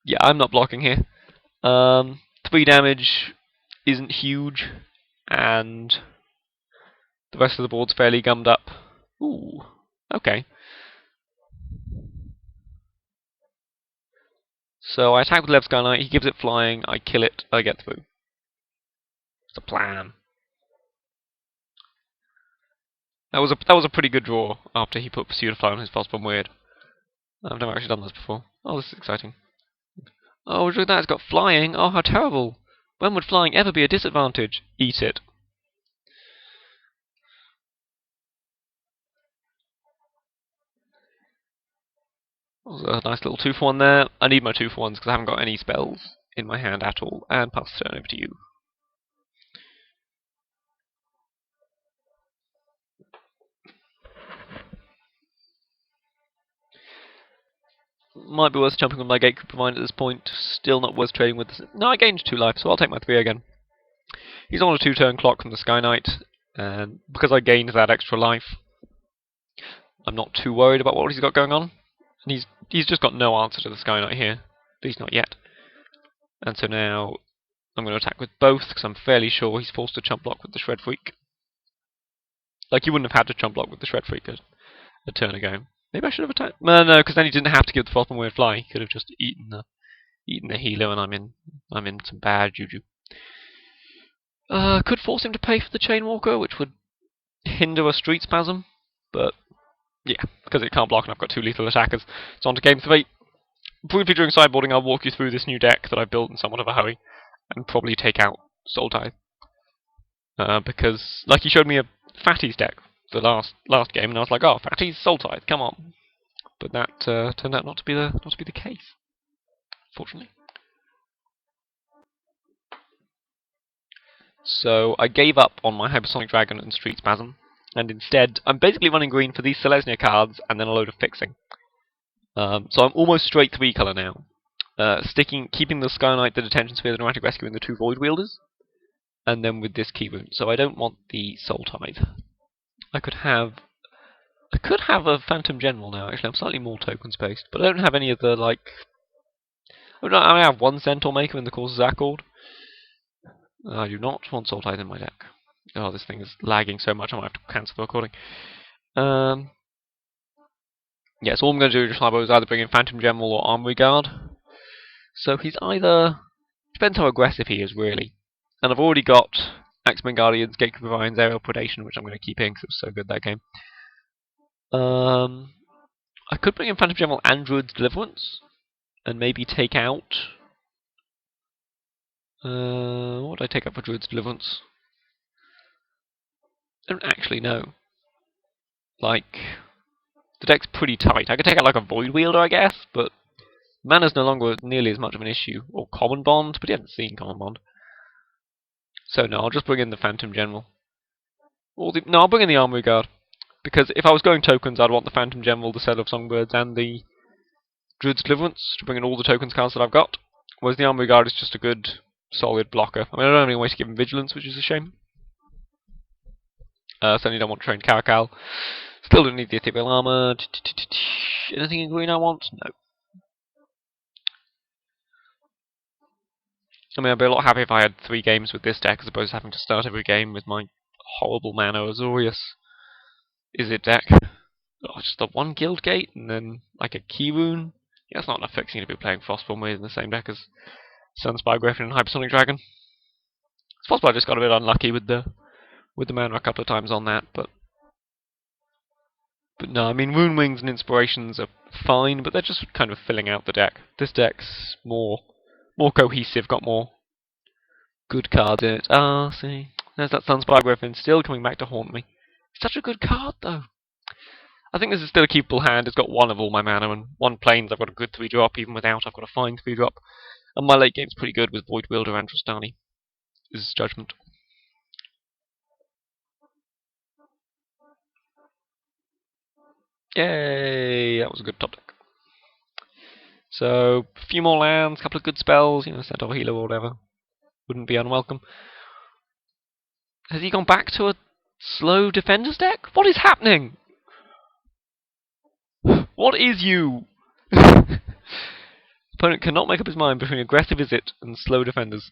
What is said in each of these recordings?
Yeah, I'm not blocking here. 3 damage isn't huge, and the rest of the board's fairly gummed up. Ooh, okay. So I attack with Lev's Sky Knight, he gives it flying, I kill it, I get through. It's a plan. That was a pretty good draw after he put Pursuit of Fly on his Frostborn Weird. I've never actually done this before. Oh, this is exciting. Oh, look at that, it's got flying. Oh, how terrible. When would flying ever be a disadvantage? Eat it. That was a nice little 2-for-1 there. I need my 2-for-1s because I haven't got any spells in my hand at all. And pass the turn over to you. Might be worth jumping on my Gatekeeper Mine at this point. Still not worth trading with this. No, I gained 2 life, so I'll take my 3 again. He's on a 2-turn clock from the Sky Knight, and because I gained that extra life, I'm not too worried about what he's got going on. And he's just got no answer to the Sky Knight here. At least not yet. And so now I'm going to attack with both, because I'm fairly sure he's forced to chump block with the Shred Freak. Like, he wouldn't have had to chump block with the Shred Freak a turn ago. Maybe I should have attacked. No, because then he didn't have to give the Frostborn Weird Fly. He could have just eaten the healer, and I'm in some bad juju. Could force him to pay for the Chainwalker, which would hinder a Street Spasm, but yeah, because it can't block and I've got 2 lethal attackers. It's on to game 3. Briefly during sideboarding, I'll walk you through this new deck that I've built in somewhat of a hurry, and probably take out Soul Tithe. Because, like, he showed me a Fatties deck the last game, and I was like, oh, Fatties, Soul Tithe, come on. But that turned out not to be the case, fortunately. So I gave up on my Hypersonic Dragon and Street Spasm, and instead I'm basically running green for these Selesnya cards and then a load of fixing. So I'm almost straight 3 color now. Keeping the Sky Knight, the Detention Sphere, the Dramatic Rescue, and the 2 Void Wielders, and then with this key rune. So I don't want the Soul Tithe. I could have a Phantom General now. Actually, I'm slightly more token spaced, but I don't have any of the like. I have 1 Centaur Maker in the course of Accord. I do not want Soul Tithe in my deck. Oh, this thing is lagging so much I might have to cancel the recording. Yeah, so all I'm going to do is either bring in Phantom General or Armory Guard. So he's either... Depends how aggressive he is, really. And I've already got X-Men Guardians, Gatekeeper Vines, Aerial Predation, which I'm going to keep in because it was so good that game. I could bring in Phantom General and Druid's Deliverance, and maybe take out... what would I take out for Druid's Deliverance? I don't actually know. Like... The deck's pretty tight. I could take out like a Void Wielder, I guess, but mana's no longer nearly as much of an issue. Or Common Bond, but you haven't seen Common Bond. So no, I'll just bring in the Phantom General. No, I'll bring in the Armory Guard. Because if I was going tokens, I'd want the Phantom General, the Set of Songbirds, and the Druid's Deliverance to bring in all the tokens cards that I've got. Whereas the Armory Guard is just a good, solid blocker. I mean, I don't have any way to give him Vigilance, which is a shame. Certainly don't want Trained Caracal. Still don't need the Ethereal Armor. Anything in green I want? No. I mean, I'd be a lot happier if I had 3 games with this deck as opposed to having to start every game with my horrible mana Azorius Izzet deck. Oh, just the 1 Guild Gate and then like a Key Rune. Yeah, that's not enough fixing to be playing Frostborn with in the same deck as Sunspire Griffin and Hypersonic Dragon. It's possible I just got a bit unlucky with the mana a couple of times on that, but no, I mean, Rune Wings and Inspirations are fine, but they're just kind of filling out the deck. This deck's more cohesive, got more good cards in it. Ah, see. There's that Sunspire Griffin still coming back to haunt me. It's such a good card, though. I think this is still a keepable hand. It's got 1 of all my mana, and 1 planes. I've got a good 3-drop. Even without, I've got a fine 3-drop. And my late game's pretty good with Void Wielder and Trostani. This is Judgment. Yay! That was a good top deck. So, a few more lands, a couple of good spells, Centaur Healer or whatever. Wouldn't be unwelcome. Has he gone back to a slow Defenders deck? What is happening? What is you? Opponent cannot make up his mind between aggressive Izzet and slow defenders.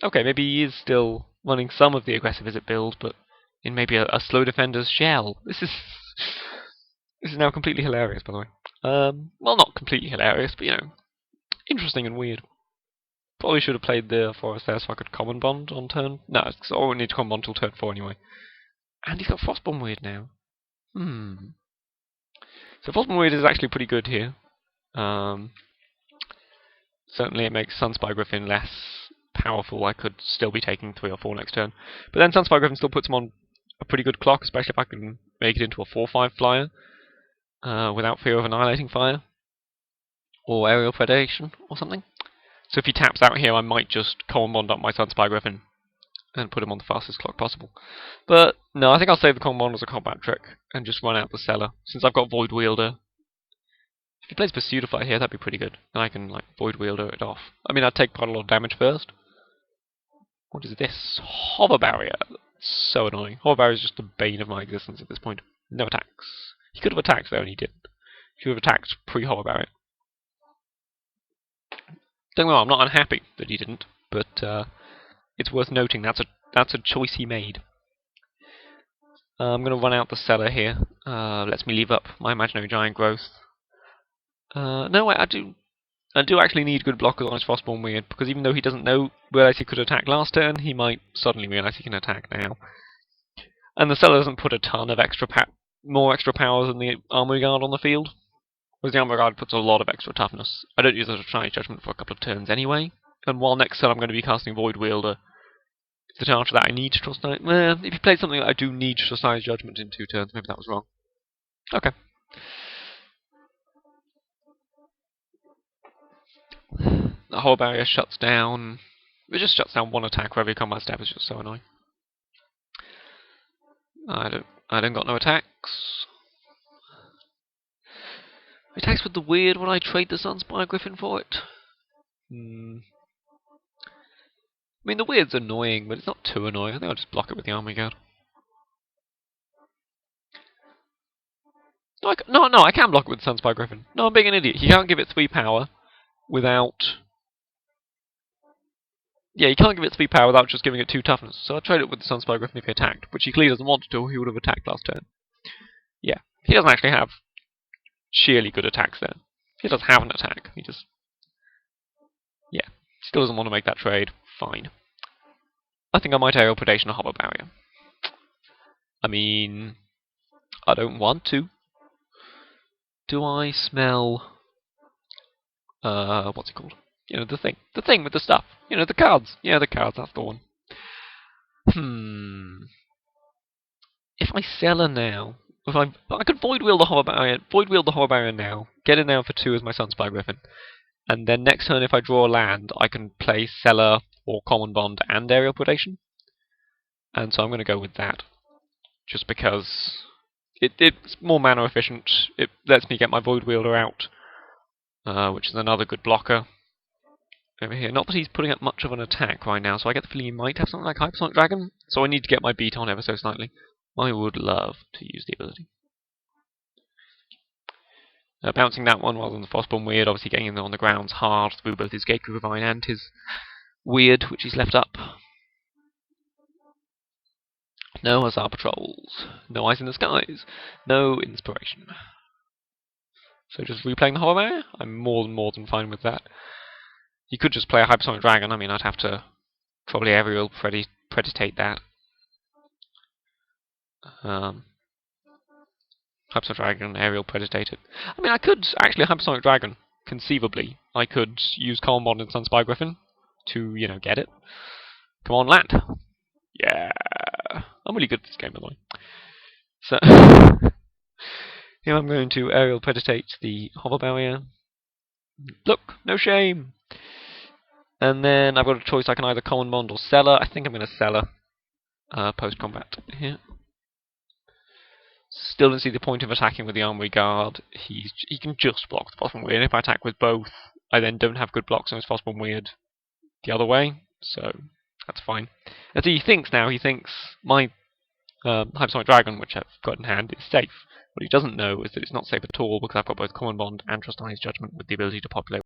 Okay, maybe he is still running some of the aggressive Izzet build, but in maybe a slow defender's shell. This is now completely hilarious, by the way. Well, not completely hilarious, but interesting and weird. Probably should have played the Forest there so I could common bond on turn. No, because I won't need to common bond till turn 4 anyway. And he's got Frostborn Weird now. So Frostborn Weird is actually pretty good here. Certainly it makes Sunspire Griffin less powerful. I could still be taking 3 or 4 next turn. But then Sunspire Griffin still puts him on a pretty good clock, especially if I can make it into a 4/5 flyer without fear of annihilating fire or aerial predation or something. So if he taps out here, I might just common bond up my Sunspire Griffin and put him on the fastest clock possible. But no, I think I'll save the common bond as a combat trick and just run out the cellar. Since I've got Void Wielder, if he plays Pursuitify here, that'd be pretty good. Then I can Void Wielder it off. I mean, I'd take quite a lot of damage first. What is this? Hover Barrier. That's so annoying. Hover Barrier is just the bane of my existence at this point. No attacks. He could have attacked though, and he didn't. He would have attacked pre-Hover Barrier. Don't get me wrong, I'm not unhappy that he didn't, but it's worth noting that's a choice he made. I'm going to run out the cellar here. Lets me leave up my imaginary giant growth. No, I do actually need good blockers on his Frostborn Weird, because even though he doesn't realize he could attack last turn, he might suddenly realize he can attack now. And the cellar doesn't put a ton of more extra power than the Armory Guard on the field. Whereas the Armour Guard puts a lot of extra toughness. I don't use it as a Chinese Judgment for a couple of turns anyway. And while next turn I'm going to be casting Void Wielder, is the chance that I need to trust if he played something that I do need to trust Judgment in 2 turns, maybe that was wrong. Okay. The whole barrier shuts down. It just shuts down 1 attack for every combat step. It's just so annoying. I don't got no attacks. Attacks with the weird when I trade the Sunspire Griffin for it. I mean, the weird's annoying, but it's not too annoying. I think I'll just block it with the Armory Guard. No, I can block it with the Sunspire Griffin. No, I'm being an idiot. He can't give it 3 power without... Yeah, he can't give it 3 power without just giving it 2 toughness. So I'll trade it with the Sunspire Griffin if he attacked, which he clearly doesn't want to, or he would have attacked last turn. Yeah, he doesn't actually have sheerly good attacks there. He does have an attack. He just... Yeah, still doesn't want to make that trade. Fine. I think I might Aerial Predation or Hover Barrier. I mean... I don't want to. Do I smell... what's it called? The thing. The thing with the stuff. The cards. Yeah, the cards, that's the one. If I sell her now... I could Void Wield the Hover Barrier now, get in there for 2 as my Sunspire Griffin, and then next turn if I draw a land, I can play Cellar or Common Bond and Aerial Predation. And so I'm going to go with that. Just because it's more mana efficient, it lets me get my Void Wielder out, which is another good blocker over here. Not that he's putting up much of an attack right now, so I get the feeling he might have something like Hypersonic Dragon, so I need to get my beat on ever so slightly. I would love to use the ability. Bouncing that one rather than the Frostborn Weird, obviously getting in there on the ground's hard through both his Gatecrew Vine and his Weird, which he's left up. No Hussar Patrols. No Ice in the Skies. No Inspiration. So just replaying the Hover Barrier? I'm more than fine with that. He could just play a Hypersonic Dragon. I mean, I'd have to probably Aerial Preditate that. Hypersonic Dragon, Aerial Preditate it. I mean, I could actually Hypersonic Dragon, conceivably. I could use Common Bond and Sunspire Griffin to, get it. Come on, land. Yeah. I'm really good at this game, by the way. So, here I'm going to Aerial Preditate the Hover Barrier. Look, no shame. And then I've got a choice. I can either Common Bond or Cellar. I think I'm going to Cellar post-combat here. Still don't see the point of attacking with the Armory Guard. He can just block the Frostborn Weird. If I attack with both, I then don't have good blocks on his Frostborn Weird the other way, so that's fine. As he thinks my Hypersonic Dragon, which I've got in hand, is safe. What he doesn't know is that it's not safe at all, because I've got both Common Bond and Trust on his Judgment with the ability to populate